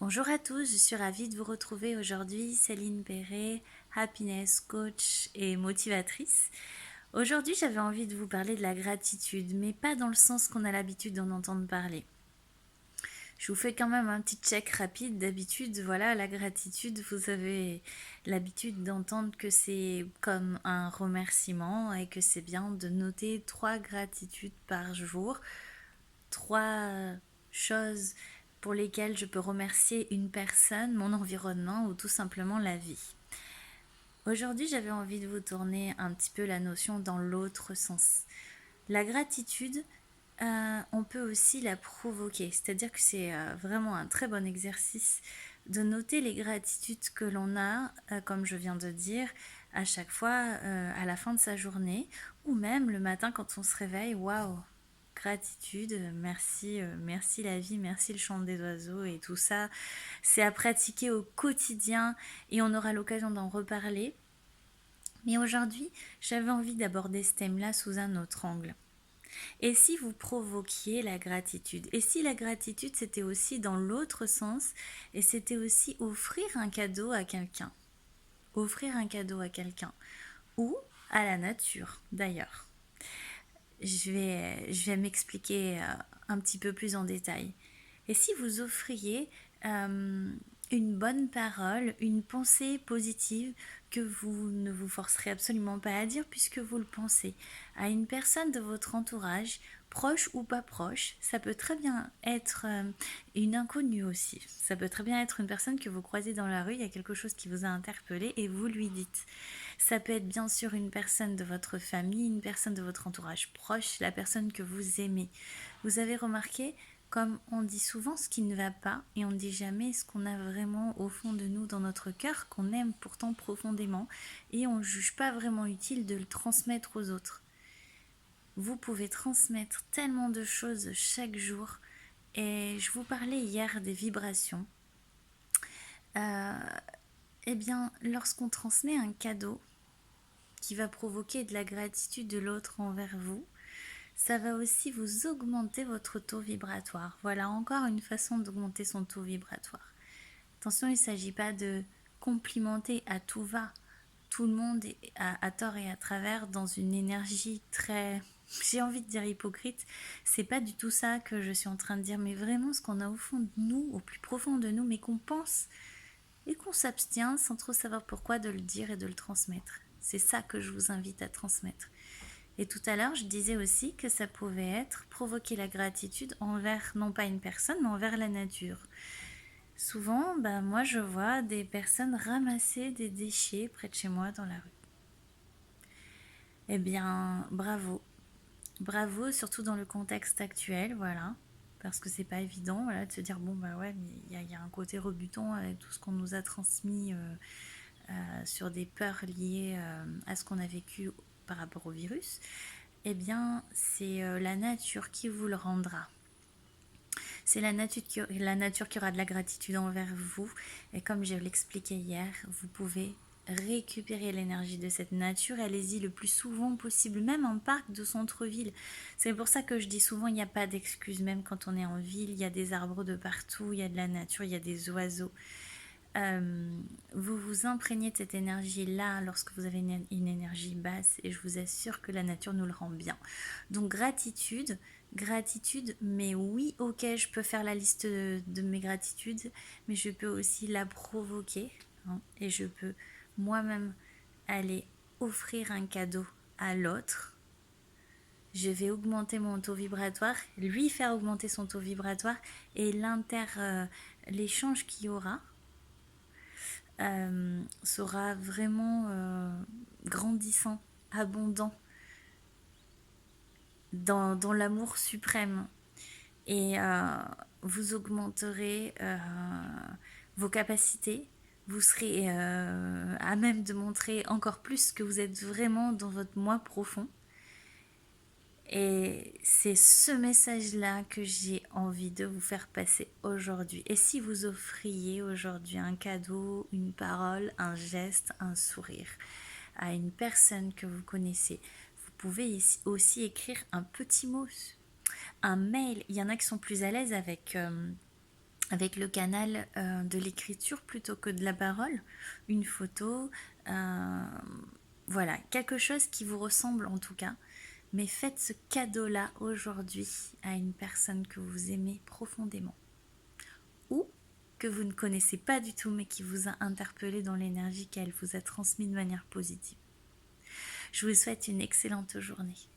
Bonjour à tous, je suis ravie de vous retrouver aujourd'hui, Céline Perret, happiness coach et motivatrice. Aujourd'hui, j'avais envie de vous parler de la gratitude, mais pas dans le sens qu'on a l'habitude d'en entendre parler. Je vous fais quand même un petit check rapide. D'habitude, voilà, la gratitude, vous avez l'habitude d'entendre que c'est comme un remerciement et que c'est bien de noter 3 gratitudes par jour, 3 choses pour lesquelles je peux remercier une personne, mon environnement ou tout simplement la vie. Aujourd'hui, j'avais envie de vous tourner un petit peu la notion dans l'autre sens. La gratitude, on peut aussi la provoquer, c'est-à-dire que c'est vraiment un très bon exercice de noter les gratitudes que l'on a, comme je viens de dire, à chaque fois à la fin de sa journée, ou même le matin quand on se réveille, waouh, gratitude, merci, merci la vie, merci le chant des oiseaux et tout ça. C'est à pratiquer au quotidien et on aura l'occasion d'en reparler. Mais aujourd'hui, j'avais envie d'aborder ce thème-là sous un autre angle. Et si vous provoquiez la gratitude? Et si la gratitude, c'était aussi dans l'autre sens, et c'était aussi offrir un cadeau à quelqu'un? Offrir un cadeau à quelqu'un. Ou à la nature, d'ailleurs. Je vais m'expliquer un petit peu plus en détail. Et si vous offriez une bonne parole, une pensée positive que vous ne vous forcerez absolument pas à dire puisque vous le pensez à une personne de votre entourage, proche ou pas proche, ça peut très bien être une inconnue aussi. Ça peut très bien être une personne que vous croisez dans la rue, il y a quelque chose qui vous a interpellé et vous lui dites. Ça peut être bien sûr une personne de votre famille, une personne de votre entourage proche, la personne que vous aimez. Vous avez remarqué, comme on dit souvent ce qui ne va pas et on ne dit jamais ce qu'on a vraiment au fond de nous, dans notre cœur, qu'on aime pourtant profondément et on ne juge pas vraiment utile de le transmettre aux autres. Vous pouvez transmettre tellement de choses chaque jour et je vous parlais hier des vibrations. Euh, eh bien, lorsqu'on transmet un cadeau qui va provoquer de la gratitude de l'autre envers vous, ça va aussi vous augmenter votre taux vibratoire. Voilà encore une façon d'augmenter son taux vibratoire. Attention, il ne s'agit pas de complimenter à tout va tout le monde à tort et à travers dans une énergie très, j'ai envie de dire hypocrite. C'est pas du tout ça que je suis en train de dire, mais vraiment ce qu'on a au fond de nous, au plus profond de nous, mais qu'on pense et qu'on s'abstient sans trop savoir pourquoi de le dire et de le transmettre. C'est ça que je vous invite à transmettre. Et tout à l'heure, je disais aussi que ça pouvait être provoquer la gratitude envers, non pas une personne, mais envers la nature. Souvent, moi, je vois des personnes ramasser des déchets près de chez moi dans la rue. Eh bien, bravo. Bravo, surtout dans le contexte actuel, voilà. Parce que c'est pas évident, voilà, de se dire, bon, bah ouais, mais il y a un côté rebutant avec tout ce qu'on nous a transmis sur des peurs liées à ce qu'on a vécu par rapport au virus. Eh bien, c'est la nature qui vous le rendra. C'est la nature qui aura de la gratitude envers vous. Et comme je l'expliquais hier, vous pouvez récupérer l'énergie de cette nature. Allez-y le plus souvent possible, même en parc de centre-ville. C'est pour ça que je dis souvent, il n'y a pas d'excuse, même quand on est en ville, il y a des arbres de partout, il y a de la nature, il y a des oiseaux. Vous vous imprégnez de cette énergie-là lorsque vous avez une énergie basse et je vous assure que la nature nous le rend bien. Donc gratitude, mais oui, ok, je peux faire la liste de mes gratitudes, mais je peux aussi la provoquer hein, et je peux moi-même aller offrir un cadeau à l'autre. Je vais augmenter mon taux vibratoire, lui faire augmenter son taux vibratoire et l'échange qu'il y aura sera vraiment grandissant, abondant, dans l'amour suprême. Et vous augmenterez vos capacités, vous serez à même de montrer encore plus que vous êtes vraiment dans votre moi profond. Et c'est ce message-là que j'ai envie de vous faire passer aujourd'hui. Et si vous offriez aujourd'hui un cadeau, une parole, un geste, un sourire à une personne que vous connaissez, vous pouvez aussi écrire un petit mot, un mail. Il y en a qui sont plus à l'aise avec avec le canal de l'écriture plutôt que de la parole, une photo, voilà, quelque chose qui vous ressemble en tout cas. Mais faites ce cadeau-là aujourd'hui à une personne que vous aimez profondément ou que vous ne connaissez pas du tout mais qui vous a interpellé dans l'énergie qu'elle vous a transmise de manière positive. Je vous souhaite une excellente journée.